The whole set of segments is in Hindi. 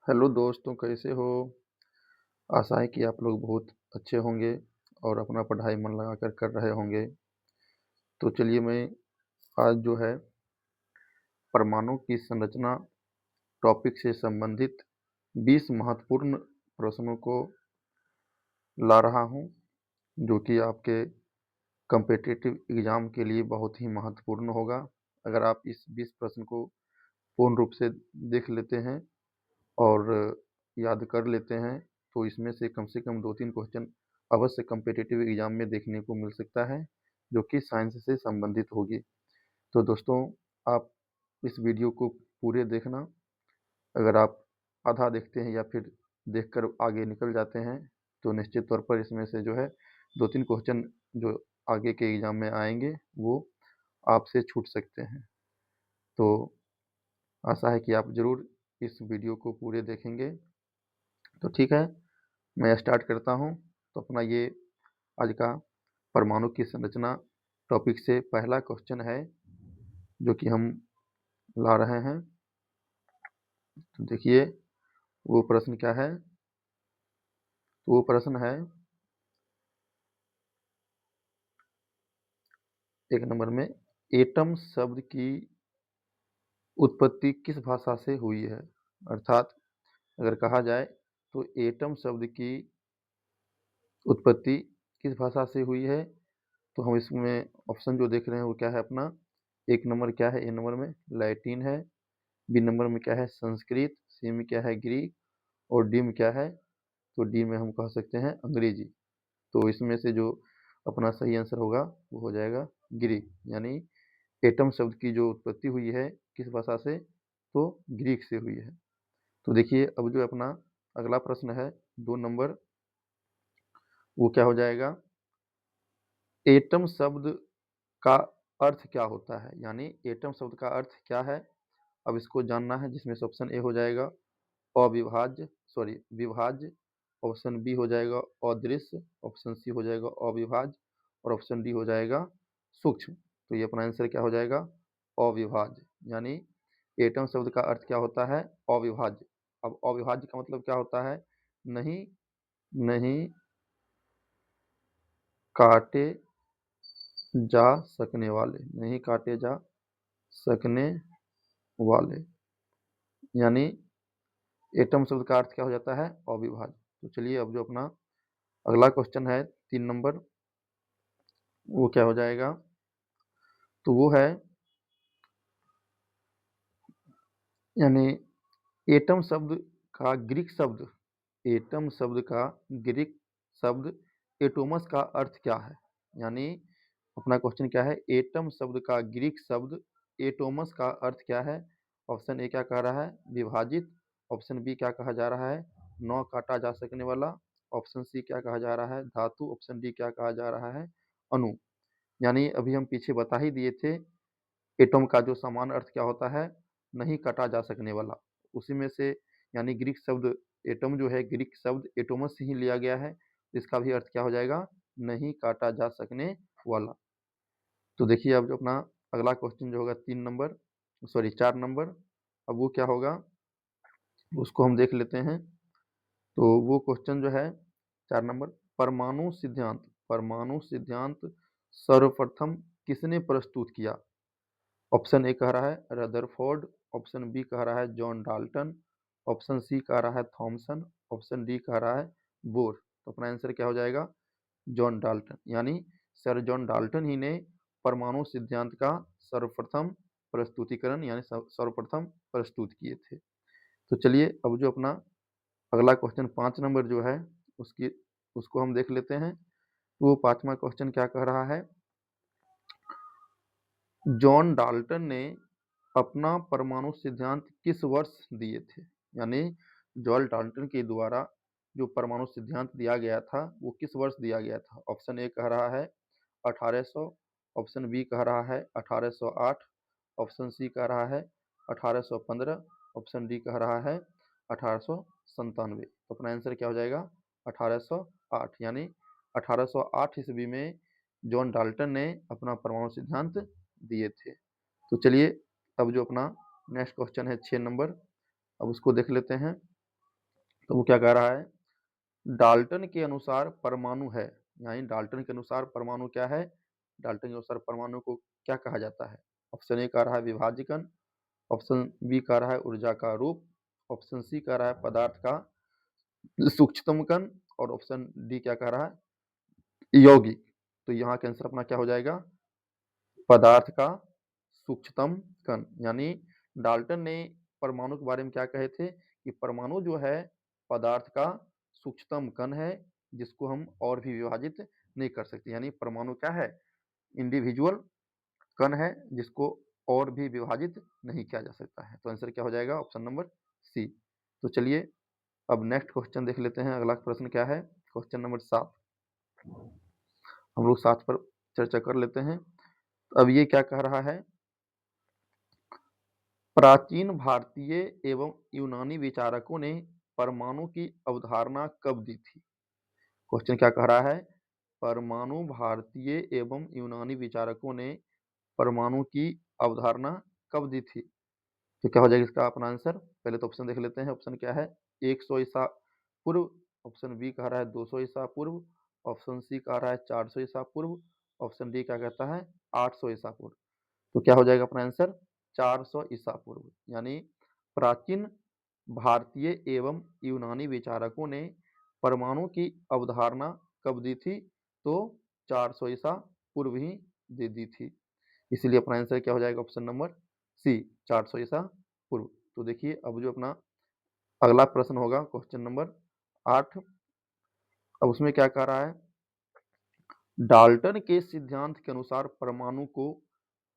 हेलो दोस्तों, कैसे हो? आशा है कि आप लोग बहुत अच्छे होंगे और अपना पढ़ाई मन लगाकर कर रहे होंगे। तो चलिए मैं आज जो है परमाणु की संरचना टॉपिक से संबंधित 20 महत्वपूर्ण प्रश्नों को ला रहा हूँ, जो कि आपके कॉम्पिटिटिव एग्ज़ाम के लिए बहुत ही महत्वपूर्ण होगा। अगर आप इस 20 प्रश्न को पूर्ण रूप से देख लेते हैं और याद कर लेते हैं, तो इसमें से कम 2-3 क्वेश्चन अवश्य कॉम्पिटिटिव एग्ज़ाम में देखने को मिल सकता है, जो कि साइंस से संबंधित होगी। तो दोस्तों, आप इस वीडियो को पूरे देखना। अगर आप आधा देखते हैं या फिर देखकर आगे निकल जाते हैं, तो निश्चित तौर पर इसमें से जो है 2-3 क्वेश्चन जो आगे के एग्ज़ाम में आएँगे, वो आपसे छूट सकते हैं। तो आशा है कि आप ज़रूर इस वीडियो को पूरे देखेंगे। तो ठीक है, मैं स्टार्ट करता हूँ। तो अपना ये आज का परमाणु की संरचना टॉपिक से पहला क्वेश्चन है, जो कि हम ला रहे हैं। तो देखिए वो प्रश्न क्या है? तो वो प्रश्न है 1 नंबर में, एटम शब्द की उत्पत्ति किस भाषा से हुई है? अर्थात अगर कहा जाए तो एटम शब्द की उत्पत्ति किस भाषा से हुई है? तो हम इसमें ऑप्शन जो देख रहे हैं वो क्या है अपना? 1 नंबर क्या है? ए नंबर में लैटिन है, बी नंबर में क्या है? संस्कृत, सी में क्या है? ग्रीक और डी में क्या है? तो डी में हम कह सकते हैं अंग्रेजी। तो इसमें से जो अपना सही आंसर होगा वो हो जाएगा ग्रीक, यानी एटम शब्द की जो उत्पत्ति हुई है किस भाषा से? तो ग्रीक से हुई है। तो देखिए अब जो अपना अगला प्रश्न है 2 नंबर, वो क्या हो जाएगा? एटम शब्द का अर्थ क्या होता है? यानी एटम शब्द का अर्थ क्या है? अब इसको जानना है, जिसमें से ऑप्शन ए हो जाएगा विभाज्य, ऑप्शन बी हो जाएगा अदृश्य, ऑप्शन सी हो जाएगा अविभाज्य और ऑप्शन डी हो जाएगा सूक्ष्म। तो ये अपना आंसर क्या हो जाएगा? अविभाज्य। यानी एटम शब्द का अर्थ क्या होता है? अविभाज्य। अब अविभाज्य का मतलब क्या होता है? नहीं नहीं काटे जा सकने वाले, नहीं काटे जा सकने वाले, यानी एटम शब्द का अर्थ क्या हो जाता है? अविभाज्य। तो चलिए अब जो अपना अगला क्वेश्चन है 3 नंबर, वो क्या हो जाएगा? तो वो है, यानी एटम शब्द का ग्रीक शब्द एटम शब्द का ग्रीक शब्द एटोमस का अर्थ क्या है? यानी अपना क्वेश्चन क्या है? एटम शब्द का ग्रीक शब्द एटोमस का अर्थ क्या है? ऑप्शन ए क्या कह रहा है? विभाजित, ऑप्शन बी क्या कहा जा रहा है? न काटा जा सकने वाला, ऑप्शन सी क्या कहा जा रहा है? धातु, ऑप्शन डी क्या कहा जा रहा है? अणु। यानी अभी हम पीछे बता ही दिए थे एटम का जो सामान्य अर्थ क्या होता है? नहीं काटा जा सकने वाला। उसी में से यानी ग्रीक शब्द एटम जो है ग्रीक शब्द एटोमस से ही लिया गया है, इसका भी अर्थ क्या हो जाएगा? नहीं काटा जा सकने वाला। तो देखिए अब जो अपना अगला क्वेश्चन जो होगा 3 नंबर, सॉरी 4 नंबर, अब वो क्या होगा उसको हम देख लेते हैं। तो वो क्वेश्चन जो है 4 नंबर, परमाणु सिद्धांत सर्वप्रथम किसने प्रस्तुत किया? ऑप्शन ए कह रहा है रदरफोर्ड, ऑप्शन बी कह रहा है जॉन डाल्टन, ऑप्शन सी कह रहा है थॉमसन, ऑप्शन डी कह रहा है बोर। तो अपना आंसर क्या हो जाएगा? John Dalton. यानी सर जॉन डाल्टन ही ने परमाणु सिद्धांत का सर्वप्रथम प्रस्तुतिकरण यानी सर्वप्रथम प्रस्तुत किए थे। तो चलिए अब जो अपना अगला क्वेश्चन 5 नंबर जो है उसकी उसको हम देख लेते हैं। तो वो 5वां क्वेश्चन क्या कह रहा है? जॉन डाल्टन ने अपना परमाणु सिद्धांत किस वर्ष दिए थे? यानी जॉन डाल्टन के द्वारा जो परमाणु सिद्धांत दिया गया था वो किस वर्ष दिया गया था? ऑप्शन ए कह रहा है 1800, ऑप्शन बी कह रहा है 1808, ऑप्शन सी कह रहा है 1815, ऑप्शन डी कह रहा है 1897। तो अपना आंसर क्या हो जाएगा? 1808। यानी 1808 ईस्वी में जॉन डाल्टन ने अपना परमाणु सिद्धांत दिए थे। तो चलिए अब जो अपना नेक्स्ट क्वेश्चन है 6 नंबर, अब उसको देख लेते हैं। तो वो क्या कह रहा है, डाल्टन के अनुसार परमाणु है, यानी डाल्टन के अनुसार परमाणु क्या है, डाल्टन के अनुसार परमाणु को क्या कहा जाता है। ऑप्शन ए कह रहा है विभाज्य कण, ऑप्शन बी कह रहा है ऊर्जा का रूप, ऑप्शन सी कह रहा है पदार्थ का सूक्ष्मतम कण, और ऑप्शन डी क्या कह रहा है, यौगिक। तो यहाँ का आंसर अपना क्या हो जाएगा, पदार्थ का सूक्ष्मतम कण। यानी डाल्टन ने परमाणु के बारे में क्या कहे थे कि परमाणु जो है पदार्थ का सूक्ष्मतम कण है, जिसको हम और भी विभाजित नहीं कर सकते। यानी परमाणु क्या है, इंडिविजुअल कण है, जिसको और भी विभाजित नहीं किया जा सकता है। तो आंसर क्या हो जाएगा, ऑप्शन नंबर सी। तो चलिए अब नेक्स्ट क्वेश्चन देख लेते हैं। अगला प्रश्न क्या है, क्वेश्चन नंबर 7। हम लोग 7 पर चर्चा कर लेते हैं। अब ये क्या कह रहा है, प्राचीन भारतीय एवं यूनानी विचारकों ने परमाणु की अवधारणा कब दी थी। क्वेश्चन क्या कह रहा है, परमाणु भारतीय एवं यूनानी विचारकों ने परमाणु की अवधारणा कब दी थी। तो क्या हो जाएगा इसका अपना आंसर। पहले तो ऑप्शन देख लेते हैं। ऑप्शन क्या है, 100 ईसा पूर्व, ऑप्शन बी कह रहा है 200 ईसा पूर्व, ऑप्शन सी कह रहा है 400 ईसा पूर्व, ऑप्शन डी क्या कहता है 800 ईसा पूर्व। तो क्या हो जाएगा अपना आंसर, 400 ईसा पूर्व। यानी प्राचीन भारतीय एवं यूनानी विचारकों ने परमाणु की अवधारणा कब दी थी, तो 400 ईसा पूर्व ही दे दी थी। इसलिए अपना आंसर क्या हो जाएगा, ऑप्शन नंबर सी, 400 ईसा पूर्व। तो देखिए अब जो अपना अगला प्रश्न होगा क्वेश्चन नंबर 8। अब उसमें क्या कह रहा है, डाल्टन के सिद्धांत के अनुसार परमाणु को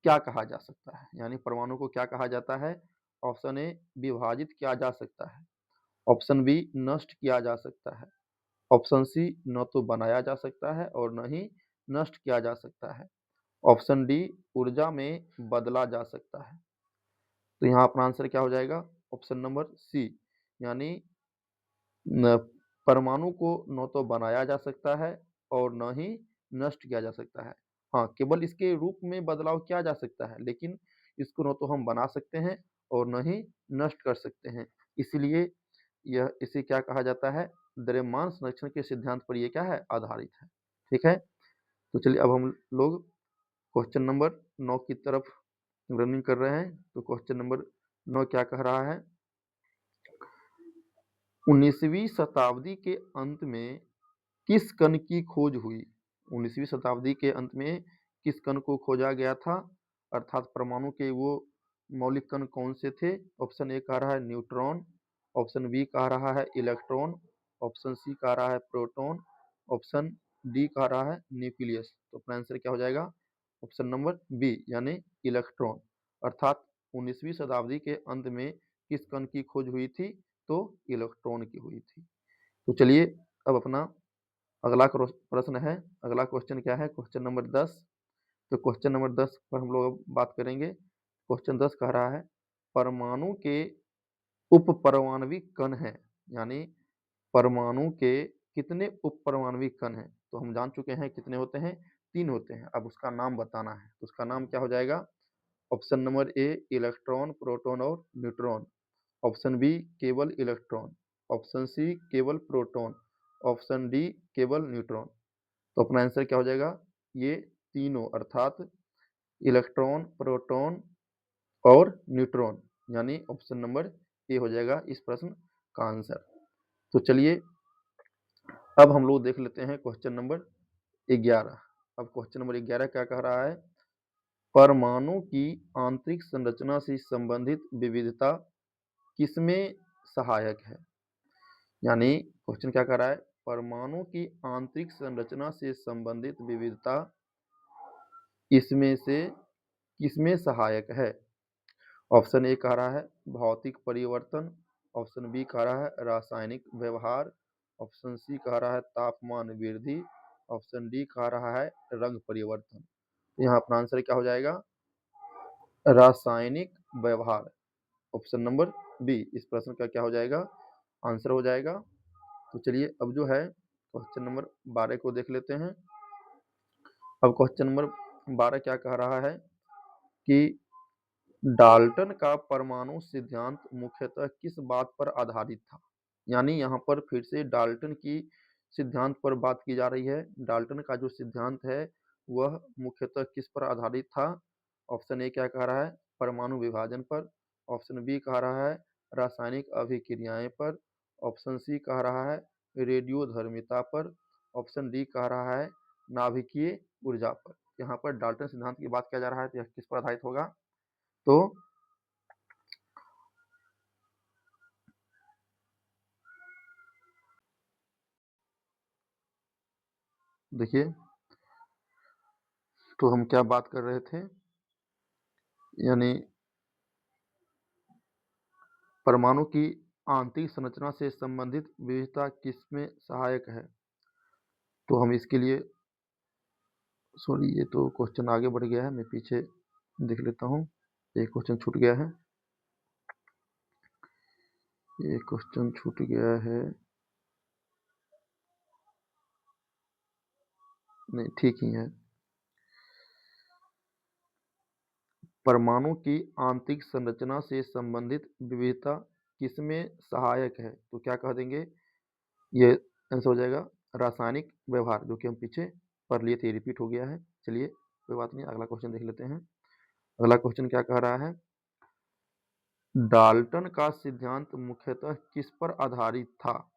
क्या कहा जा सकता है। यानी परमाणु को क्या कहा जाता है। ऑप्शन ए विभाजित किया जा सकता है, ऑप्शन बी नष्ट किया जा सकता है, ऑप्शन सी न तो बनाया जा सकता है और न ही नष्ट किया जा सकता है, ऑप्शन डी ऊर्जा में बदला जा सकता है। तो यहाँ अपना आंसर क्या हो जाएगा, ऑप्शन नंबर सी। यानी परमाणु को न तो बनाया जा सकता है और न ही नष्ट किया जा सकता है। हाँ, केवल इसके रूप में बदलाव किया जा सकता है, लेकिन इसको न तो हम बना सकते हैं और न ही नष्ट कर सकते हैं। इसीलिए यह इसे क्या कहा जाता है, द्रव्यमान संरक्षण के सिद्धांत पर यह क्या है, आधारित है। ठीक है, तो चलिए अब हम लोग क्वेश्चन नंबर 9 की तरफ रनिंग कर रहे हैं। तो क्वेश्चन नंबर 9 क्या कह रहा है, 19वीं शताब्दी के अंत में किस कण की खोज हुई। 19वीं शताब्दी के अंत में किस कण को खोजा गया था, अर्थात परमाणु के वो मौलिक कण कौन से थे। ऑप्शन ए कह रहा है न्यूट्रॉन, ऑप्शन बी कह रहा है इलेक्ट्रॉन, ऑप्शन सी कह रहा है प्रोटॉन, ऑप्शन डी कह रहा है न्यूक्लियस। तो अपना आंसर क्या हो जाएगा, ऑप्शन नंबर बी यानी इलेक्ट्रॉन। अर्थात 19वीं शताब्दी के अंत में किस कण की खोज हुई थी, तो इलेक्ट्रॉन की हुई थी। तो चलिए अब अपना अगला प्रश्न है। अगला क्वेश्चन क्या है, क्वेश्चन नंबर 10। तो क्वेश्चन नंबर 10 पर हम लोग बात करेंगे। क्वेश्चन 10 कह रहा है, परमाणु के उपपरमाणविक कण हैं। यानी परमाणु के कितने उपपरमाणविक कण हैं। तो हम जान चुके हैं कितने होते हैं, 3 होते हैं। अब उसका नाम बताना है। तो उसका नाम क्या हो जाएगा, option number A electron, proton और न्यूट्रॉन, ऑप्शन बी केवल इलेक्ट्रॉन, ऑप्शन सी केवल प्रोटॉन, ऑप्शन डी केवल न्यूट्रॉन। तो अपना आंसर क्या हो जाएगा, ये तीनों अर्थात इलेक्ट्रॉन, प्रोटॉन और न्यूट्रॉन। यानी ऑप्शन नंबर ए हो जाएगा इस प्रश्न का आंसर। तो चलिए अब हम लोग देख लेते हैं क्वेश्चन नंबर 11। अब क्वेश्चन नंबर 11 क्या कह रहा है, परमाणु की आंतरिक संरचना से संबंधित विविधता किसमें सहायक है। यानी क्वेश्चन क्या कह रहा है, परमाणु की आंतरिक संरचना से संबंधित विविधता इसमें से किसमें सहायक है। ऑप्शन ए कह रहा है भौतिक परिवर्तन, ऑप्शन बी कह रहा है रासायनिक व्यवहार, ऑप्शन सी कह रहा है तापमान वृद्धि, ऑप्शन डी कह रहा है रंग परिवर्तन। यहाँ अपना आंसर क्या हो जाएगा, रासायनिक व्यवहार। ऑप्शन नंबर बी इस प्रश्न का क्या हो जाएगा, आंसर हो जाएगा। तो चलिए अब जो है क्वेश्चन नंबर 12 को देख लेते हैं। अब क्वेश्चन नंबर 12 क्या कह रहा है कि डाल्टन का परमाणु सिद्धांत मुख्यतः किस बात पर आधारित था। यानी यहाँ पर फिर से डाल्टन की सिद्धांत पर बात की जा रही है। डाल्टन का जो सिद्धांत है वह मुख्यतः किस पर आधारित था? ऑप्शन ए क्या कह रहा है? परमाणु विभाजन पर। ऑप्शन बी कह रहा है रासायनिक अभिक्रियाएं पर। ऑप्शन सी कह रहा है रेडियोधर्मिता पर। ऑप्शन डी कह रहा है नाभिकीय ऊर्जा पर। यहाँ पर डाल्टन सिद्धांत की बात किया जा रहा है तो यह किस पर आधारित होगा? तो देखिए, तो हम क्या बात कर रहे थे, यानी परमाणु की आंतरिक संरचना से संबंधित विविधता किसमें सहायक है? तो हम इसके लिए, सॉरी ये तो क्वेश्चन आगे बढ़ गया है, मैं पीछे देख लेता हूँ, एक क्वेश्चन छूट गया है, ये क्वेश्चन छूट गया है, नहीं ठीक ही है। परमाणु की आंतरिक संरचना से संबंधित विविधता किसमें सहायक है? तो क्या कह देंगे, ये आंसर हो जाएगा रासायनिक व्यवहार, जो कि हम पीछे पढ़ लिए थे, रिपीट हो गया है। चलिए कोई बात नहीं, अगला क्वेश्चन देख लेते हैं। अगला क्वेश्चन क्या कह रहा है, डाल्टन का सिद्धांत मुख्यतः किस पर आधारित था?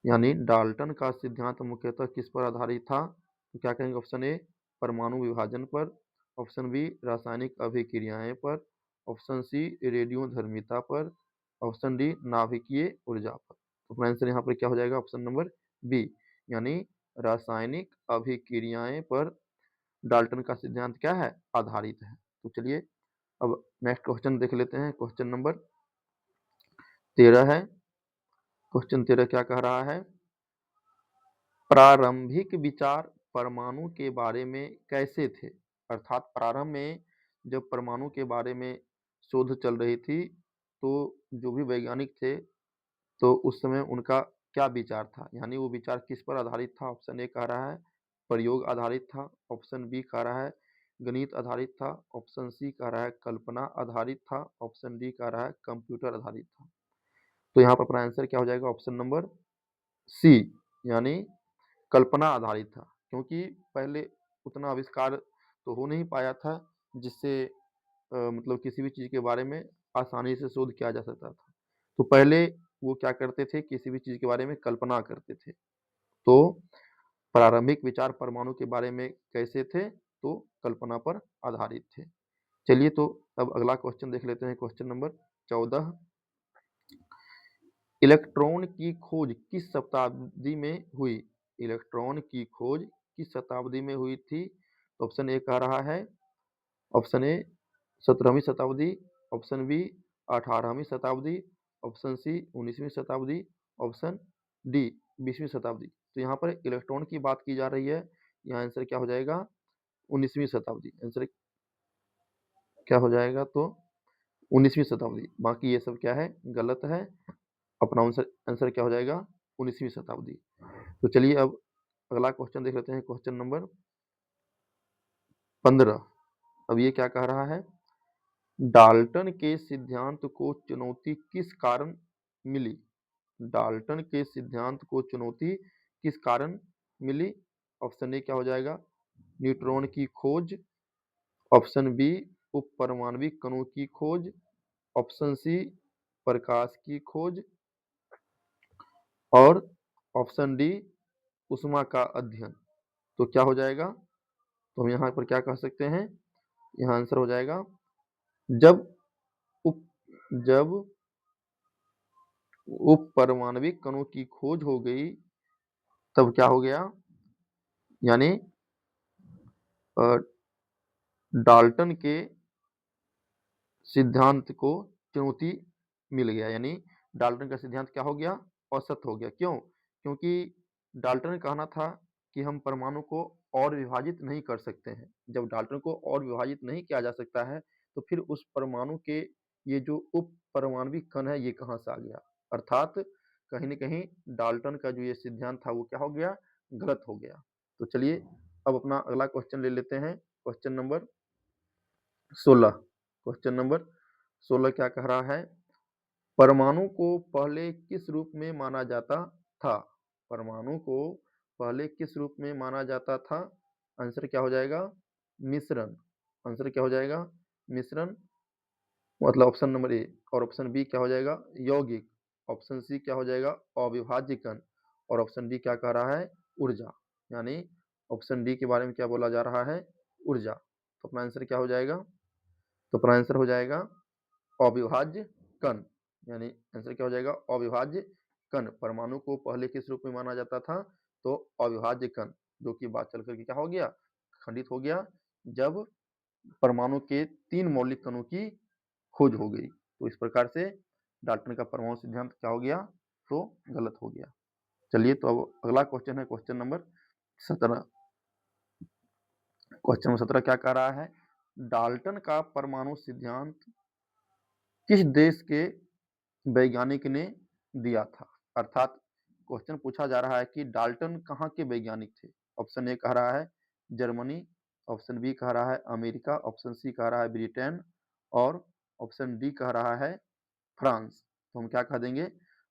यानी डाल्टन का सिद्धांत मुख्यतः किस पर आधारित था? तो क्या कहेंगे, ऑप्शन ए परमाणु विभाजन पर। ऑप्शन बी रासायनिक अभिक्रियाएं पर। ऑप्शन सी रेडियोधर्मिता पर। ऑप्शन डी नाभिकीय ऊर्जा पर। तो अपना आंसर यहाँ पर क्या हो जाएगा, ऑप्शन नंबर बी, यानी रासायनिक अभिक्रियाएं पर डाल्टन का सिद्धांत क्या है, आधारित है। तो चलिए अब नेक्स्ट क्वेश्चन देख लेते हैं। क्वेश्चन नंबर 13 है। क्वेश्चन 13 क्या कह रहा है, प्रारंभिक विचार परमाणु के बारे में कैसे थे? अर्थात प्रारंभ में जब परमाणु के बारे में शोध चल रही थी तो जो भी वैज्ञानिक थे तो उस समय उनका क्या विचार था, यानी वो विचार किस पर आधारित था? ऑप्शन ए कह रहा है प्रयोग आधारित था। ऑप्शन बी कह रहा है गणित आधारित था। ऑप्शन सी कह रहा है कल्पना आधारित था। ऑप्शन डी कह रहा है कंप्यूटर आधारित था। तो यहाँ पर अपना आंसर क्या हो जाएगा, ऑप्शन नंबर सी, यानी कल्पना आधारित था, क्योंकि पहले उतना आविष्कार तो हो नहीं पाया था जिससे मतलब किसी भी चीज़ के बारे में आसानी से शोध किया जा सकता था। तो पहले वो क्या करते थे, किसी भी चीज़ के बारे में कल्पना करते थे। तो प्रारंभिक विचार परमाणु के बारे में कैसे थे, तो कल्पना पर आधारित थे। चलिए तो अब अगला क्वेश्चन देख लेते हैं। क्वेश्चन नंबर 14, इलेक्ट्रॉन की खोज किस शताब्दी में हुई? इलेक्ट्रॉन की खोज किस शताब्दी में हुई थी? तो ऑप्शन ए कह रहा है, ऑप्शन ए 17वीं शताब्दी। ऑप्शन बी 18वीं शताब्दी। ऑप्शन सी 19वीं शताब्दी। ऑप्शन डी 20वीं शताब्दी। तो यहाँ पर इलेक्ट्रॉन की बात की जा रही है, यहाँ आंसर क्या हो जाएगा, 19वीं शताब्दी। आंसर क्या हो जाएगा, तो 19वीं शताब्दी। बाकी ये सब क्या है, गलत है। अपना आंसर क्या हो जाएगा, 19वीं शताब्दी। तो चलिए अब अगला क्वेश्चन देख लेते हैं। Question number 15। अब ये क्या कह रहा है, डाल्टन के सिद्धांत को चुनौती किस कारण मिली? डाल्टन के सिद्धांत को चुनौती किस कारण मिली? ऑप्शन ए क्या हो जाएगा, न्यूट्रॉन की खोज। ऑप्शन बी उपपरमाणविक कणों की खोज। ऑप्शन सी प्रकाश की खोज। और ऑप्शन डी उष्मा का अध्ययन। तो क्या हो जाएगा, तो हम यहाँ पर क्या कह सकते हैं, यहाँ आंसर हो जाएगा जब उप जब उपपरमाणविक कणों की खोज हो गई तब क्या हो गया, यानी डाल्टन के सिद्धांत को चुनौती मिल गया, यानी डाल्टन का सिद्धांत क्या हो गया, असत हो गया। क्यों? क्योंकि डाल्टन का कहना था कि हम परमाणु को और विभाजित नहीं कर सकते हैं। जब डाल्टन को और विभाजित नहीं किया जा सकता है तो फिर उस परमाणु के ये जो उप परमाणविक कण है ये कहाँ से आ गया? अर्थात कहीं न कहीं डाल्टन का जो ये सिद्धांत था वो क्या हो गया, गलत हो गया। तो चलिए अब अपना अगला क्वेश्चन ले लेते हैं। Question number 16। क्वेश्चन नंबर 16 क्या कह रहा है, परमाणु को पहले किस रूप में माना जाता था? परमाणु को पहले किस रूप में माना जाता था? आंसर क्या हो जाएगा? मिश्रण। आंसर क्या हो जाएगा? मिश्रण, मतलब ऑप्शन नंबर ए। और ऑप्शन बी क्या हो जाएगा? यौगिक। ऑप्शन सी क्या हो जाएगा? अविभाज्य कण। और ऑप्शन डी क्या कह रहा है? ऊर्जा। यानी ऑप्शन डी के बारे में क्या बोला जा रहा है? ऊर्जा। तो अपना आंसर क्या हो जाएगा? तो अपना आंसर हो जाएगा अविभाज्य कण। यानी आंसर क्या हो जाएगा? अविभाज्य कण। परमाणु को पहले किस रूप में माना जाता था? तो अविभाज्य कण, जो कि बाद चल करके क्या हो गया? खंडित हो गया, जब परमाणु के 3 मौलिक कणों की खोज हो गई। तो इस प्रकार से डाल्टन का परमाणु सिद्धांत क्या हो गया? तो गलत हो गया। चलिए, तो अब अगला क्वेश्चन है क्वेश्चन नंबर 17। क्वेश्चन नंबर 17 क्या कह रहा है? डाल्टन का परमाणु सिद्धांत किस देश के वैज्ञानिक ने दिया था? अर्थात क्वेश्चन पूछा जा रहा है कि डाल्टन कहाँ के वैज्ञानिक थे? ऑप्शन ए कह रहा है जर्मनी, ऑप्शन बी कह रहा है अमेरिका, ऑप्शन सी कह रहा है ब्रिटेन, और ऑप्शन डी कह रहा है फ्रांस। तो हम क्या कह देंगे?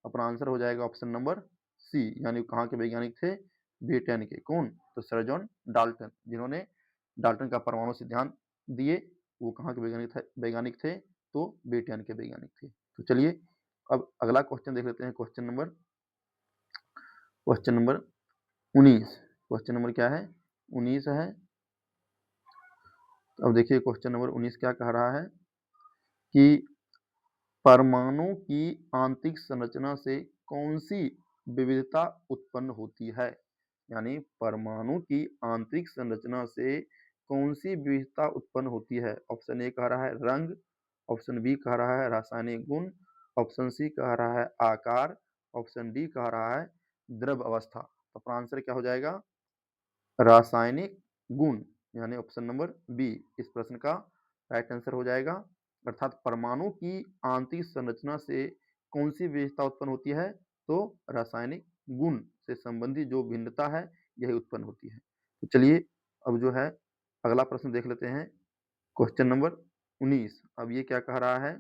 अपना आंसर हो जाएगा ऑप्शन नंबर सी। यानी कहाँ के वैज्ञानिक थे? ब्रिटेन के। कौन? तो सर जॉन डाल्टन, जिन्होंने डाल्टन का परमाणु सिद्धांत दिए, वो कहाँ के वैज्ञानिक थे? तो ब्रिटेन के वैज्ञानिक थे। तो चलिए, अब अगला क्वेश्चन देख लेते हैं। Question number 19। क्वेश्चन नंबर क्या है? 19 है। अब देखिए क्वेश्चन नंबर 19 क्या कह रहा है कि परमाणु की आंतरिक संरचना से कौन सी विविधता उत्पन्न होती है? यानी परमाणु की आंतरिक संरचना से कौन सी विविधता उत्पन्न होती है? ऑप्शन ए कह रहा है रंग, ऑप्शन बी कह रहा है रासायनिक गुण, ऑप्शन सी कह रहा है आकार, ऑप्शन डी कह रहा है द्रव अवस्था। तो अपना आंसर क्या हो जाएगा? रासायनिक गुण। यानी ऑप्शन नंबर बी इस प्रश्न का राइट आंसर हो जाएगा। अर्थात परमाणु की आंतरिक संरचना से कौन सी विशेषता उत्पन्न होती है? तो रासायनिक गुण से संबंधित जो भिन्नता है, यही उत्पन्न होती है। तो चलिए, अब जो है अगला प्रश्न देख लेते हैं। Question number 19। अब ये क्या कह रहा है?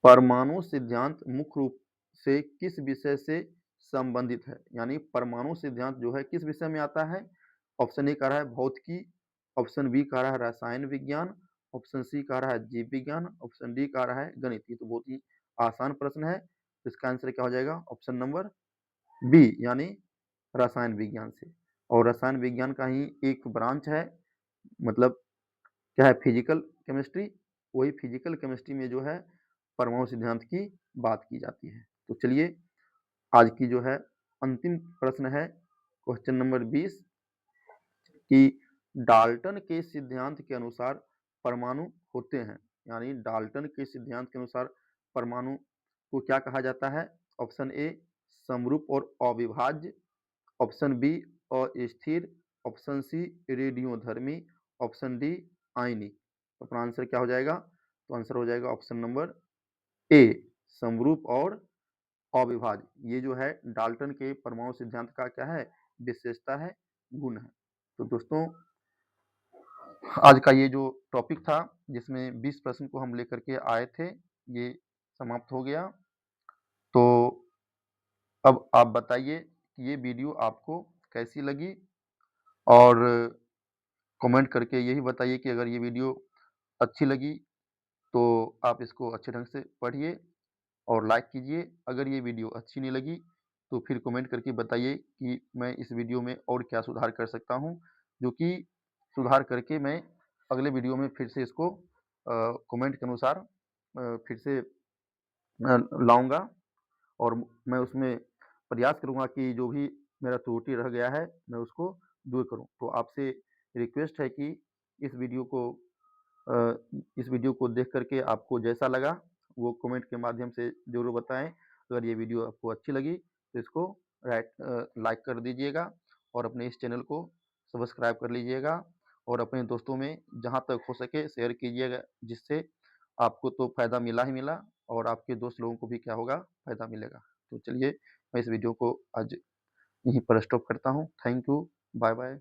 परमाणु सिद्धांत मुख्य रूप से किस विषय से संबंधित है? यानी परमाणु सिद्धांत जो है किस विषय में आता है? ऑप्शन ए कह रहा है भौतिकी, ऑप्शन बी कह रहा है रसायन विज्ञान, ऑप्शन सी कह रहा है जीव विज्ञान, ऑप्शन डी कह रहा है गणित। ये तो बहुत ही आसान प्रश्न है। तो इसका आंसर क्या हो जाएगा? ऑप्शन नंबर बी, यानी रसायन विज्ञान से। और रसायन विज्ञान का ही एक ब्रांच है, मतलब क्या है? Physical chemistry. वही फिजिकल केमिस्ट्री में जो है परमाणु सिद्धांत की बात की जाती है। तो चलिए, आज की जो है अंतिम प्रश्न है क्वेश्चन नंबर 20 कि डाल्टन के सिद्धांत के अनुसार परमाणु होते हैं। यानी डाल्टन के सिद्धांत के अनुसार परमाणु को क्या कहा जाता है? ऑप्शन ए समरूप और अविभाज्य, ऑप्शन बी अस्थिर, ऑप्शन सी रेडियोधर्मी, ऑप्शन डी आयनिक। तो अपना आंसर क्या हो जाएगा? तो आंसर हो जाएगा ऑप्शन नंबर ए समरूप और अविभाज्य। ये जो है डाल्टन के परमाणु सिद्धांत का क्या है? विशेषता है, गुण है। तो दोस्तों, आज का ये जो टॉपिक था, जिसमें 20 प्रश्न को हम लेकर के आए थे, ये समाप्त हो गया। तो अब आप बताइए कि ये वीडियो आपको कैसी लगी, और कमेंट करके यही बताइए कि अगर ये वीडियो अच्छी लगी तो आप इसको अच्छे ढंग से पढ़िए और लाइक कीजिए। अगर ये वीडियो अच्छी नहीं लगी तो फिर कमेंट करके बताइए कि मैं इस वीडियो में और क्या सुधार कर सकता हूँ, जो कि सुधार करके मैं अगले वीडियो में फिर से इसको कमेंट के अनुसार फिर से लाऊंगा, और मैं उसमें प्रयास करूंगा कि जो भी मेरा त्रुटि रह गया है, मैं उसको दूर करूं। तो आपसे रिक्वेस्ट है कि इस वीडियो को अ, इस वीडियो को देख करके आपको जैसा लगा वो कमेंट के माध्यम से ज़रूर बताएं। अगर ये वीडियो आपको अच्छी लगी तो इसको लाइक कर दीजिएगा, और अपने इस चैनल को सब्सक्राइब कर लीजिएगा, और अपने दोस्तों में जहाँ तक हो सके शेयर कीजिएगा, जिससे आपको तो फ़ायदा मिला ही मिला, और आपके दोस्त लोगों को भी क्या होगा? फ़ायदा मिलेगा। तो चलिए, मैं इस वीडियो को आज यहीं पर स्टॉप करता हूँ। Thank you. Bye bye.